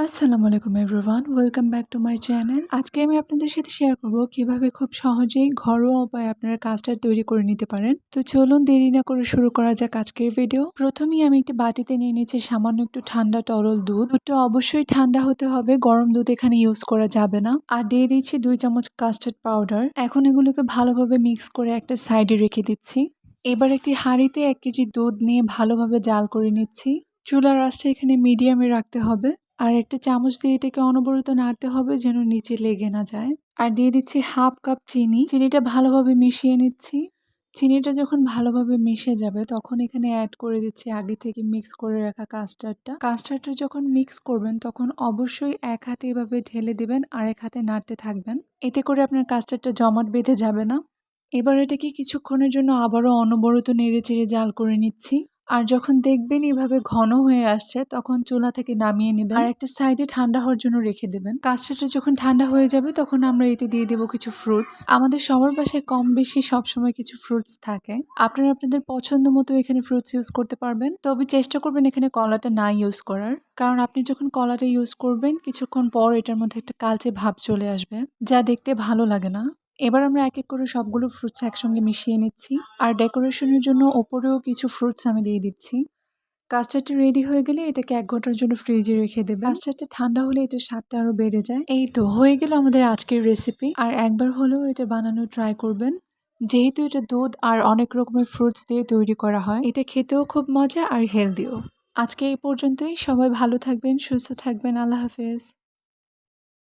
আসসালামু আলাইকুম everyone, welcome back to my channel. আজকে আমি আপনাদের সাথে শেয়ার করব কিভাবে খুব সহজেই ঘরোয়া উপায়ে আপনারা কাস্টার্ড তৈরি করে নিতে পারেন। তো চলুন দেরি না করে শুরু করা যাক আজকের ভিডিও। প্রথমেই আমি একটি বাটিতে নিয়ে নিচ্ছি সামান্য একটু ঠান্ডা তরল দুধ। দুধটা অবশ্যই ঠান্ডা হতে হবে, গরম দুধ এখানে ইউজ করা যাবে না। আর দিয়ে দিচ্ছি 2 চামচ কাস্টার্ড পাউডার। এখন এগুলোকে ভালোভাবে মিক্স করে একটা সাইডে রেখে দিচ্ছি। এবার একটি হাঁড়িতে 1 কেজি দুধ নিয়ে ভালোভাবে জাল করে নিচ্ছি। চুলার আঁচটা এখানে মিডিয়ামে রাখতে হবে। আর একটা চামচ দিয়ে এটাকে অনবরত নাড়তে হবে যেন নিচে লেগে না যায়। আর দিয়ে দিচ্ছি হাফ কাপ চিনি। চিনিটা ভালোভাবে মিশিয়ে নিচ্ছি। চিনিটা যখন ভালোভাবে মিশে যাবে তখন এখানে অ্যাড করে দিচ্ছি আগে থেকে মিক্স করে রাখা কাস্টার্ডটা। কাস্টার্ডটা যখন মিক্স করবেন তখন অবশ্যই এক হাতে এভাবে ঢেলে দিবেন আর এক হাতে নাড়তে থাকবেন। এতে করে আপনার কাস্টার্ডটা জমাট বেঁধে যাবে না। এবার এটাকে কিছুক্ষণের জন্য আবারও অনবরত নেড়েচেড়ে জাল করে নিচ্ছি। আর যখন দেখবেন এভাবে ঘন হয়ে আসছে তখন চুলা থেকে নামিয়ে নেবেন আর একটা সাইডে ঠান্ডা হওয়ার জন্য রেখে দেবেন। কাস্টার্ডটা যখন ঠান্ডা হয়ে যাবে তখন আমরা এতে দিয়ে দেবো কিছু ফ্রুটস। আমাদের সবার বাসায় কম বেশি সবসময় কিছু ফ্রুটস থাকে। আপনারা আপনাদের পছন্দ মতো এখানে ফ্রুটস ইউজ করতে পারবেন, তবে চেষ্টা করবেন এখানে কলাটা না ইউজ করার, কারণ আপনি যখন কলাটা ইউজ করবেন কিছুক্ষণ পর এটার মধ্যে একটা কালচে ভাব চলে আসবে, যা দেখতে ভালো লাগে না। এবার আমরা এক এক করে সবগুলো ফ্রুটস একসঙ্গে মিশিয়ে নিচ্ছি আর ডেকোরেশনের জন্য ওপরেও কিছু ফ্রুটস আমি দিয়ে দিচ্ছি। কাস্টার্ডটা রেডি হয়ে গেলে এটাকে 1 ঘন্টার জন্য ফ্রিজে রেখে দেবেন। কাস্টার্ডটা ঠান্ডা হলে এটার স্বাদটা আরো বেড়ে যায়। এই তো হয়ে গেল আমাদের আজকের রেসিপি। আর একবার হলেও এটা বানানো ট্রাই করবেন। যেহেতু এটা দুধ আর অনেক রকমের ফ্রুটস দিয়ে তৈরি করা হয়, এটা খেতেও খুব মজা আর হেলদিও। আজকে এই পর্যন্তই। সবাই ভালো থাকবেন, সুস্থ থাকবেন। আল্লাহ হাফেজ।